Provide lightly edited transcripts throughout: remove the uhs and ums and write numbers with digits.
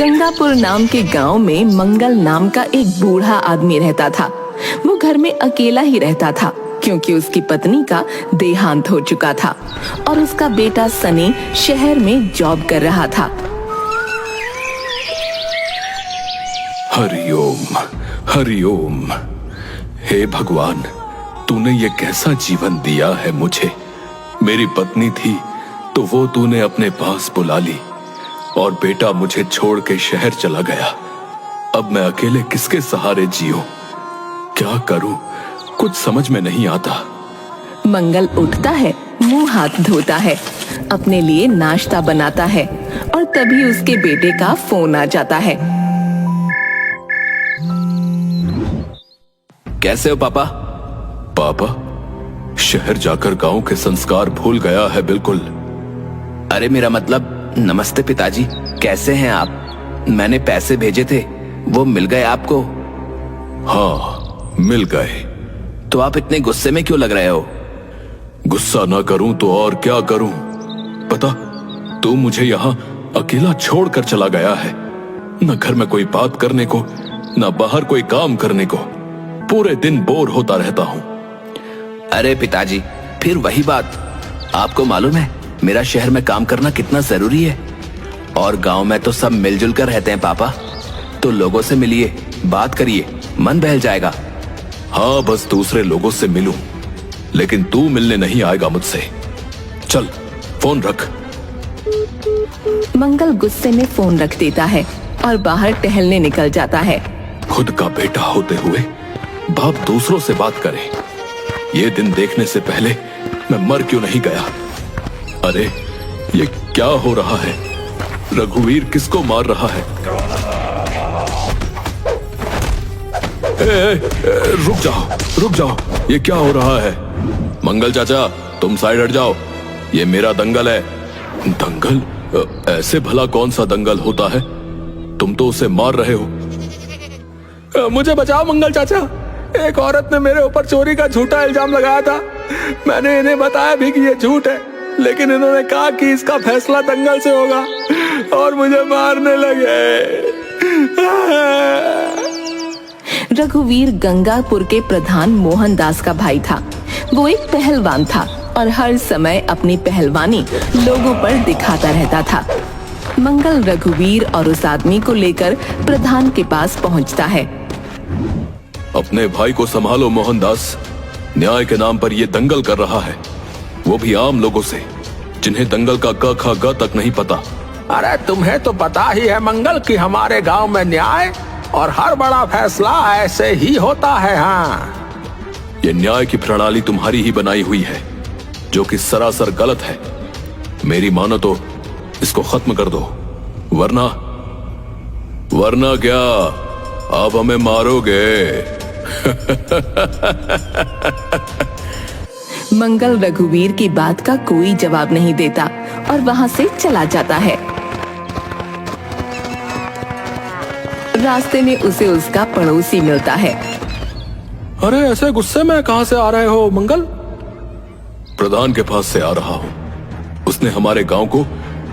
गंगापुर नाम के गांव में मंगल नाम का एक बूढ़ा आदमी रहता था। वो घर में अकेला ही रहता था क्योंकि उसकी पत्नी का देहांत हो चुका था और उसका बेटा सनी शहर में जॉब कर रहा था। हरिओम हरिओम। हे भगवान, तूने ये कैसा जीवन दिया है मुझे। मेरी पत्नी थी तो वो तूने अपने पास बुला ली और बेटा मुझे छोड़ के शहर चला गया। अब मैं अकेले किसके सहारे जीऊं? क्या करूं? कुछ समझ में नहीं आता। मंगल उठता है, मुंह हाथ धोता है, अपने लिए नाश्ता बनाता है और तभी उसके बेटे का फोन आ जाता है। कैसे हो पापा? पापा, शहर जाकर गांव के संस्कार भूल गया है बिल्कुल। अरे मेरा मतलब नमस्ते पिताजी, कैसे हैं आप? मैंने पैसे भेजे थे, वो मिल गए आपको? हाँ, मिल गए। तो आप इतने गुस्से में क्यों लग रहे हो? गुस्सा ना करूं तो और क्या करूं? पता, तू मुझे यहाँ अकेला छोड़कर चला गया है। न घर में कोई बात करने को, न बाहर कोई काम करने को। पूरे दिन बोर होता रहता हूँ। अरे पिताजी, फिर वही बात। आपको मालूम है मेरा शहर में काम करना कितना जरूरी है, और गांव में तो सब मिलजुल कर रहते हैं पापा। तो लोगों से मिलिए, बात करिए, मन बहल जाएगा। हाँ, बस दूसरे लोगों से मिलूं, लेकिन तू मिलने नहीं आएगा मुझसे। चल, फोन रख। मंगल गुस्से में फोन रख देता है और बाहर टहलने निकल जाता है। खुद का बेटा होते हुए बाप दूसरों से बात करे, ये दिन देखने से पहले मैं मर क्यों नहीं गया। अरे ये क्या हो रहा है? रघुवीर किसको मार रहा है? रुक जाओ, ये क्या हो रहा है? मंगल चाचा, तुम साइड हट जाओ, ये मेरा दंगल है। दंगल? ऐसे भला कौन सा दंगल होता है? तुम तो उसे मार रहे हो। मुझे बचाओ मंगल चाचा, एक औरत ने मेरे ऊपर चोरी का झूठा इल्जाम लगाया था। मैंने इन्हें बताया भी कि ये झूठ है, लेकिन इन्होंने कहा कि इसका फैसला दंगल से होगा और मुझे मारने लगे। रघुवीर गंगापुर के प्रधान मोहनदास का भाई था। वो एक पहलवान था और हर समय अपनी पहलवानी लोगों पर दिखाता रहता था। मंगल रघुवीर और उस आदमी को लेकर प्रधान के पास पहुंचता है। अपने भाई को संभालो मोहनदास, न्याय के नाम पर ये दंगल कर रहा है, वो भी आम लोगों से, जिन्हें दंगल का क ख ग तक नहीं पता। अरे तुम्हें तो पता ही है मंगल कि हमारे गांव में न्याय और हर बड़ा फैसला ऐसे ही होता है। हाँ, ये न्याय की प्रणाली तुम्हारी ही बनाई हुई है, जो कि सरासर गलत है। मेरी मानो तो इसको खत्म कर दो, वरना क्या आप हमें मारोगे? मंगल रघुवीर की बात का कोई जवाब नहीं देता और वहां से चला जाता है। रास्ते में उसे उसका पड़ोसी मिलता है। अरे ऐसे गुस्से में कहां से आ रहे हो मंगल? प्रधान के पास से आ रहा हूं। उसने हमारे गांव को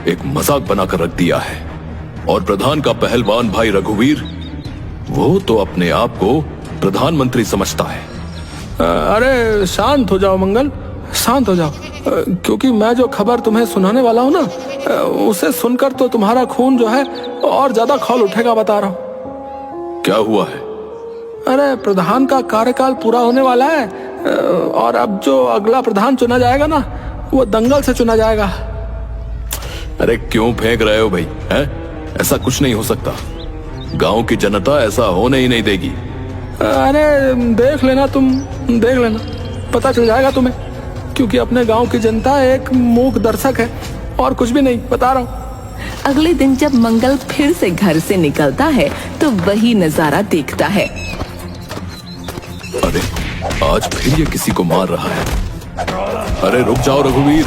एक मजाक बनाकर रख दिया है, और प्रधान का पहलवान भाई रघुवीर, वो तो अपने आप को प्रधानमंत्री समझता है। अरे शांत हो जाओ मंगल, शांत हो जाओ, क्योंकि मैं जो खबर तुम्हें सुनाने वाला हूँ ना, उसे सुनकर तो तुम्हारा खून जो है और ज्यादा खौल उठेगा, बता रहा हूँ। क्या हुआ है? अरे प्रधान का कार्यकाल पूरा होने वाला है और अब जो अगला प्रधान चुना जाएगा ना, वो दंगल से चुना जाएगा। अरे क्यों फेंक रहे हो भाई? ऐसा कुछ नहीं हो सकता। गांव की जनता ऐसा होने ही नहीं देगी। अरे देख लेना, तुम देख लेना, पता चल जाएगा तुम्हें, क्योंकि अपने गांव की जनता एक मूक दर्शक है और कुछ भी नहीं, बता रहा हूँ। अगले दिन जब मंगल फिर से घर से निकलता है तो वही नजारा देखता है। अरे आज फिर ये किसी को मार रहा है। अरे रुक जाओ रघुवीर,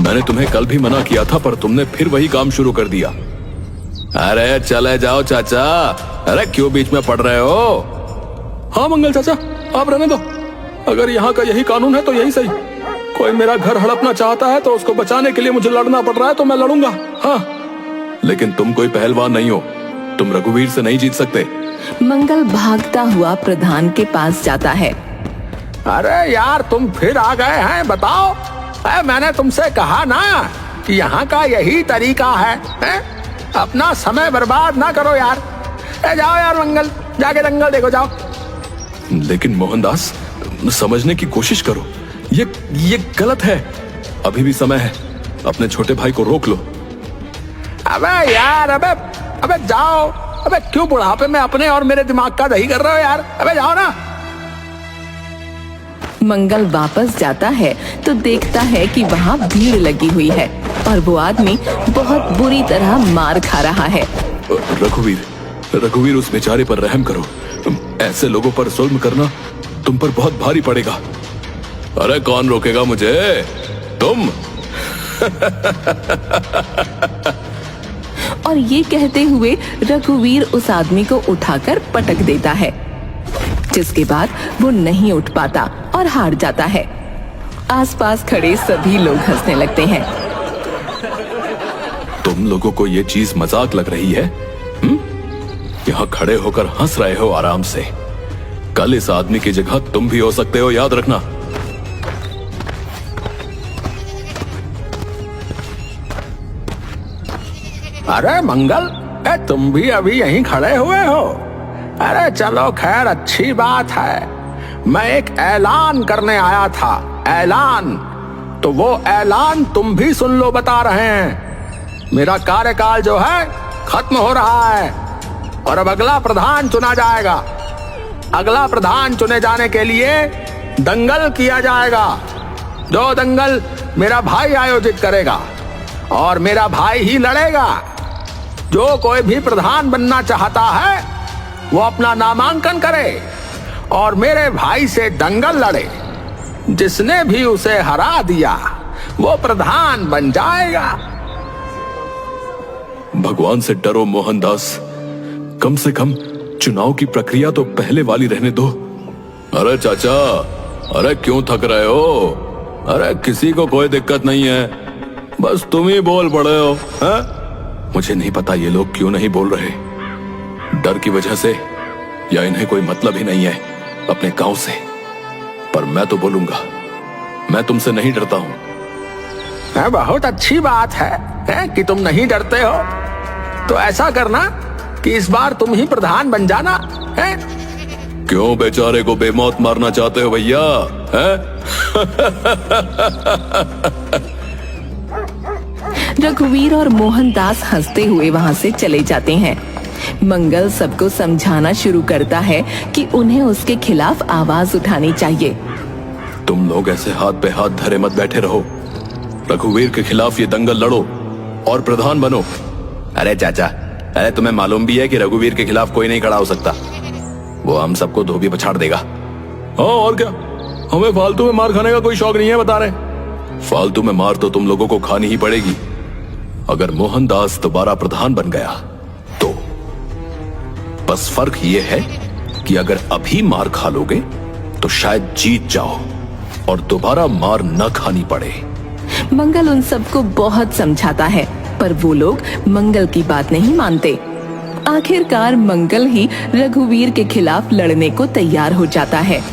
मैंने तुम्हें कल भी मना किया था, पर तुमने फिर वही काम शुरू कर दिया। अरे चले जाओ चाचा, अरे क्यों बीच में पड़ रहे हो? हाँ मंगल चाचा, आप रहने दो। अगर यहाँ का यही कानून है तो यही सही। कोई मेरा घर हड़पना चाहता है तो उसको बचाने के लिए मुझे लड़ना पड़ रहा है तो मैं लड़ूंगा। हाँ, लेकिन तुम कोई पहलवान नहीं हो, तुम रघुवीर से नहीं जीत सकते। मंगल भागता हुआ प्रधान के पास जाता है। अरे यार तुम फिर आ गए हैं, बताओ। मैंने तुमसे कहा ना कि यहाँ का यही तरीका है, अपना समय बर्बाद ना करो यार। जाओ यार मंगल, जाके दंगल देखो जाओ। लेकिन मोहनदास, समझने की कोशिश करो, ये गलत है। अभी भी समय है, अपने छोटे भाई को रोक लो। अबे यार, अबे जाओ। अबे क्यों बुढ़ापे में अपने और मेरे दिमाग का दही कर रहे हो यार? अबे जाओ ना। मंगल वापस जाता है तो देखता है कि वहाँ भीड़ लगी हुई है और वो आदमी बहुत बुरी तरह मार खा रहा है। रघुवीर, उस बेचारे पर रहम करो। ऐसे लोगों पर जुल्म करना तुम पर बहुत भारी पड़ेगा। अरे कौन रोकेगा मुझे? तुम। और ये कहते हुए रघुवीर उस आदमी को उठाकर पटक देता है, जिसके बाद वो नहीं उठ पाता और हार जाता है। आसपास खड़े सभी लोग हंसने लगते हैं। तुम लोगों को ये चीज मजाक लग रही है? यहाँ खड़े होकर हंस रहे हो आराम से। कल इस आदमी की जगह तुम भी हो सकते हो, याद रखना। अरे मंगल, तुम भी अभी यहीं खड़े हुए हो? अरे चलो खैर, अच्छी बात है। मैं एक ऐलान करने आया था। ऐलान? तो वो ऐलान तुम भी सुन लो, बता रहे हैं। मेरा कार्यकाल जो है खत्म हो रहा है और अब अगला प्रधान चुना जाएगा। अगला प्रधान चुने जाने के लिए दंगल किया जाएगा, जो दंगल मेरा भाई आयोजित करेगा और मेरा भाई ही लड़ेगा। जो कोई भी प्रधान बनना चाहता है वो अपना नामांकन करे और मेरे भाई से दंगल लड़े। जिसने भी उसे हरा दिया वो प्रधान बन जाएगा। भगवान से डरो मोहनदास, कम से कम चुनाव की प्रक्रिया तो पहले वाली रहने दो। अरे चाचा, अरे क्यों थक रहे हो? अरे किसी को कोई दिक्कत नहीं है, बस तुम ही बोल पड़े हो। है? मुझे नहीं पता ये लोग क्यों नहीं बोल रहे, डर की वजह से या इन्हें कोई मतलब ही नहीं है अपने गांव से। पर मैं तो बोलूंगा, मैं तुमसे नहीं डरता हूं। बहुत अच्छी बात है कि तुम नहीं डरते हो। तो ऐसा करना कि इस बार तुम ही प्रधान बन जाना है। क्यों बेचारे को बेमौत मारना चाहते हो भैया? रघुवीर और मोहनदास हंसते हुए वहां से चले जाते हैं। मंगल सबको समझाना शुरू करता है कि उन्हें उसके खिलाफ आवाज उठानी चाहिए। तुम लोग ऐसे हाथ पे हाथ धरे मत बैठे रहो। रघुवीर के खिलाफ ये दंगल लड़ो और प्रधान बनो। अरे चाचा, अरे तुम्हें मालूम भी है कि रघुवीर के खिलाफ कोई नहीं खड़ा हो सकता। वो हम सबको धोबी पछाड़ देगा। हाँ और क्या, हमें फालतू में मार खाने का कोई शौक नहीं है, बता रहे। फालतू में मार तो तुम लोगों को खानी ही पड़ेगी। अगर मोहनदास दोबारा प्रधान बन गया तो बस फर्क ये है कि अगर अभी मार खा लोगे तो शायद जीत जाओ और दोबारा मार न खानी पड़े। मंगल उन सबको बहुत समझाता है, पर वो लोग मंगल की बात नहीं मानते। आखिरकार मंगल ही रघुवीर के खिलाफ लड़ने को तैयार हो जाता है।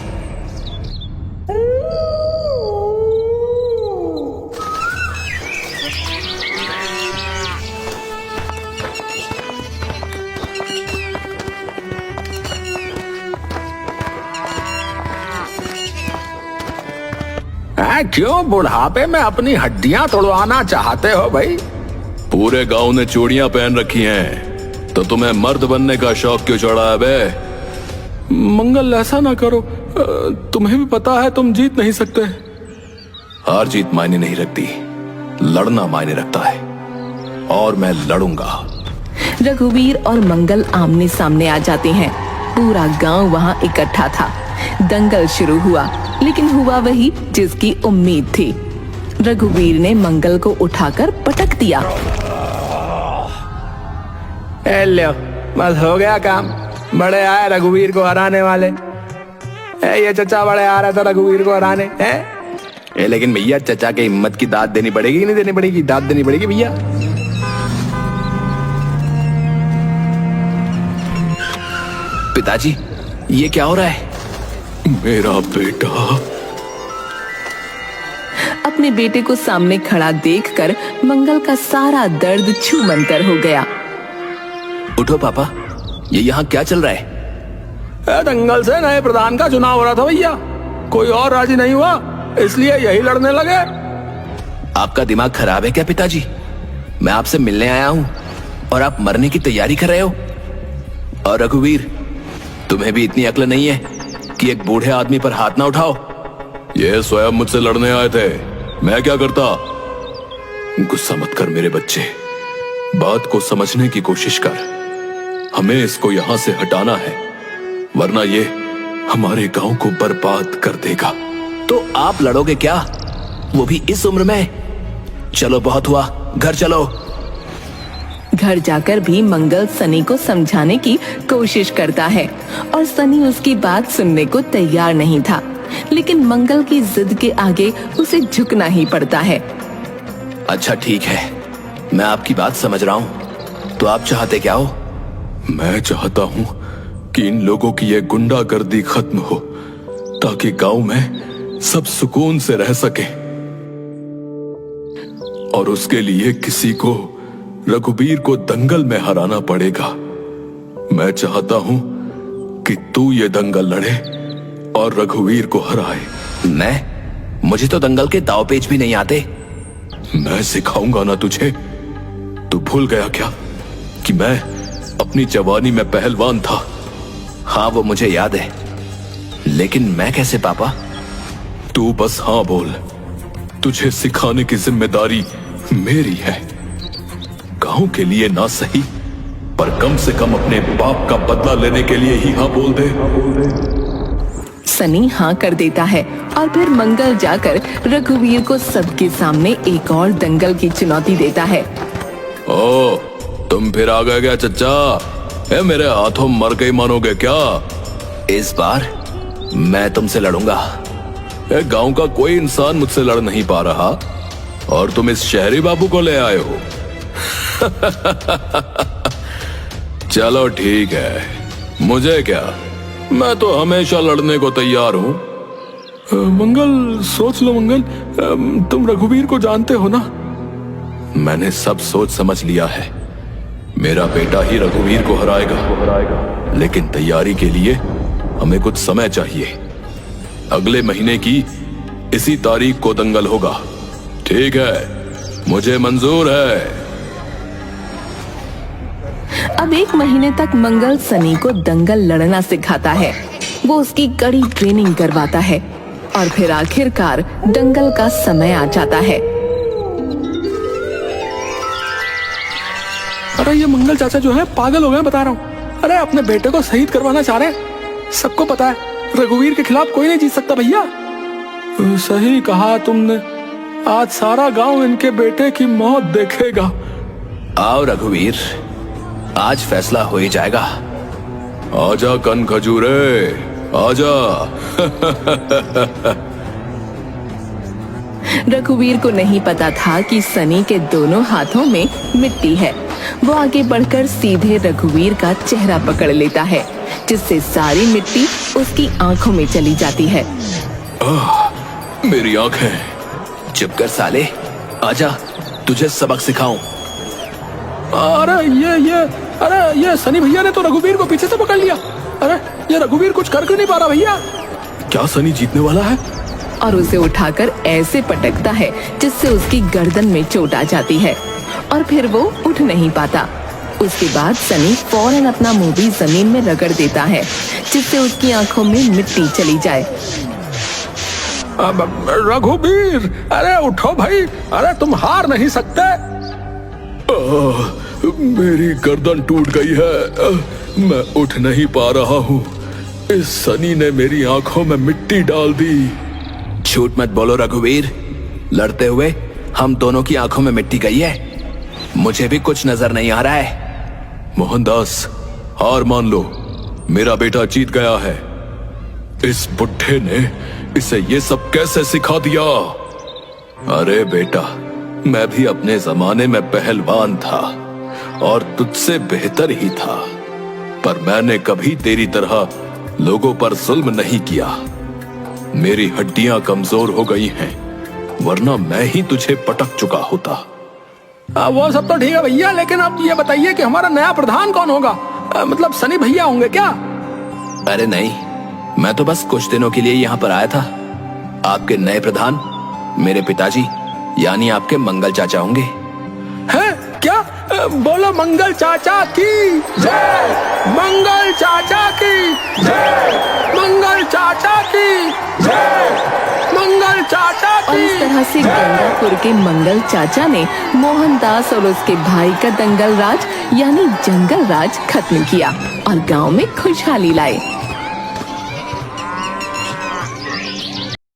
क्यों बुढ़ापे में अपनी हड्डियां तोड़वाना चाहते हो भाई? पूरे गांव ने चूड़ियां पहन रखी हैं, तो तुम्हें मर्द बनने का शौक क्यों चढ़ा है बे? मंगल ऐसा ना करो, तुम्हें भी पता है तुम जीत नहीं सकते। हार जीत मायने नहीं रखती, लड़ना मायने रखता है और मैं लड़ूंगा। रघुवीर और मंगल आमने सामने आ जाते हैं। पूरा गांव वहां इकट्ठा था। दंगल शुरू हुआ, लेकिन हुआ वही जिसकी उम्मीद थी। रघुवीर ने मंगल को उठाकर पटक दिया। लो, बस हो गया काम। बड़े आए रघुवीर को हराने वाले। ये चचा बड़े आ रहा था रघुवीर को हराने हैं। लेकिन भैया चचा के हिम्मत की दाद देनी पड़ेगी कि नहीं देनी पड़ेगी? दाद देनी पड़ेगी भैया। पिताजी, ये क्या हो रहा है? मेरा बेटा। अपने बेटे को सामने खड़ा देखकर मंगल का सारा दर्द छूमंतर हो गया। उठो पापा, ये यहाँ क्या चल रहा है? दंगल से नए प्रधान का चुनाव हो रहा था भैया, कोई और राजी नहीं हुआ, इसलिए यही लड़ने लगे। आपका दिमाग खराब है क्या पिताजी? मैं आपसे मिलने आया हूँ और आप मरने की तैयारी कर रहे हो। और रघुवीर, तुम्हें भी इतनी अक्ल नहीं है कि एक बूढ़े आदमी पर हाथ ना उठाओ। ये स्वयं मुझसे लड़ने आए थे, मैं क्या करता? गुस्सा मत कर मेरे बच्चे, बात को समझने की कोशिश कर। हमें इसको यहां से हटाना है, वरना ये हमारे गांव को बर्बाद कर देगा। तो आप लड़ोगे क्या, वो भी इस उम्र में? चलो बहुत हुआ, घर चलो। घर जाकर भी मंगल सनी को समझाने की कोशिश करता है और सनी उसकी बात सुनने को तैयार नहीं था, लेकिन मंगल की जिद के आगे उसे झुकना ही पड़ता है। अच्छा ठीक है, मैं आपकी बात समझ रहा हूँ, तो आप चाहते क्या हो? मैं चाहता हूं कि इन लोगों की ये गुंडागर्दी खत्म हो, ताकि गांव में सब सुकून से रह सके। और उसके लिए किसी को रघुवीर को दंगल में हराना पड़ेगा। मैं चाहता हूं कि तू ये दंगल लड़े और रघुवीर को हराए। मुझे तो दंगल के दाव पेच भी नहीं आते। मैं सिखाऊंगा ना तुझे। तू भूल गया क्या कि मैं अपनी जवानी में पहलवान था? हाँ वो मुझे याद है, लेकिन मैं कैसे पापा? तू बस हाँ बोल। तुझे सिखाने की जिम्मेदारी मेरी है। गांव के लिए ना सही, पर कम से कम अपने बाप का बदला लेने के लिए ही हाँ बोल दे। सनी हाँ कर देता है और फिर मंगल जाकर रघुवीर को सबके सामने एक और दंगल की चुनौती देता है। ओ, तुम फिर आ गए क्या चच्चा? मेरे हाथों मर गई मानोगे क्या? इस बार मैं तुमसे लड़ूंगा। गांव का कोई इंसान मुझसे लड़ नहीं पा रहा और तुम इस शहरी बाबू को ले आए हो। चलो ठीक है, मुझे क्या, मैं तो हमेशा लड़ने को तैयार हूं। मंगल सोच लो मंगल, तुम रघुवीर को जानते हो ना? मैंने सब सोच समझ लिया है। मेरा बेटा ही रघुवीर को हराएगा, लेकिन तैयारी के लिए हमें कुछ समय चाहिए। अगले महीने की इसी तारीख को दंगल होगा। ठीक है, मुझे मंजूर है। अब 1 महीने तक मंगल सनी को दंगल लड़ना सिखाता है। वो उसकी कड़ी ट्रेनिंग करवाता है और फिर आखिरकार दंगल का समय आ जाता है। अरे ये मंगल चाचा जो है पागल हो गए, बता रहा हूँ। अरे अपने बेटे को शहीद करवाना चाह रहे हैं। सबको पता है रघुवीर के खिलाफ कोई नहीं जीत सकता भैया। सही कहा तुमने, आज सारा गांव इनके बेटे की मौत देखेगा। आओ रघुवीर, आज फैसला हो ही जाएगा। आजा कन खजूरे, आजा। रघुवीर को नहीं पता था कि सनी के दोनों हाथों में मिट्टी है। वो आगे बढ़कर सीधे रघुवीर का चेहरा पकड़ लेता है, जिससे सारी मिट्टी उसकी आंखों में चली जाती है। मेरी आंखें। चुप कर साले, आजा तुझे सबक सिखाऊं। अरे ये सनी भैया ने तो रघुवीर को पीछे से पकड़ लिया। अरे ये रघुवीर कुछ कर नहीं पा रहा भैया। क्या सनी जीतने वाला है? और उसे उठाकर ऐसे पटकता है जिससे उसकी गर्दन में चोट आ जाती है और फिर वो उठ नहीं पाता। उसके बाद सनी फौरन अपना मुंह भी जमीन में रगड़ देता है, जिससे उसकी आंखों में मिट्टी चली जाए। रघुवीर, अरे उठो भाई, अरे तुम हार नहीं सकते। मेरी गर्दन टूट गई है, मैं उठ नहीं पा रहा हूँ। इस सनी ने मेरी आंखों में मिट्टी डाल दी। झूठ मत बोलो रघुवीर, लड़ते हुए हम दोनों की आंखों में मिट्टी गई है। मुझे भी कुछ नजर नहीं आ रहा है। मोहनदास, हार मान लो, मेरा बेटा जीत गया है। इस बुढ़े ने इसे ये सब कैसे सिखा दिया? अरे बेटा, मैं भी अपने जमाने में पहलवान था और तुझसे बेहतर ही था। पर मैंने कभी तेरी तरह लोगों पर जुल्म नहीं किया। मेरी हड्डियां कमजोर हो गई हैं, वरना मैं ही तुझे पटक चुका होता। वो सब तो ठीक है भैया, लेकिन आप ये बताइए कि हमारा नया प्रधान कौन होगा? मतलब सनी भैया होंगे क्या? अरे नहीं, मैं तो बस कुछ दिनों के लिए यहाँ पर आया था। आपके नए प्रधान मेरे पिताजी यानी आपके मंगल चाचा होंगे। हैं? क्या? बोलो मंगल चाचा की जय, मंगल चाचा की जय, मंगल चाचा की जय, मंगल चाचा और इस तरह से गंगापुर के मंगल चाचा ने मोहनदास और उसके भाई का दंगल राज यानी जंगल राज खत्म किया और गांव में खुशहाली लाए।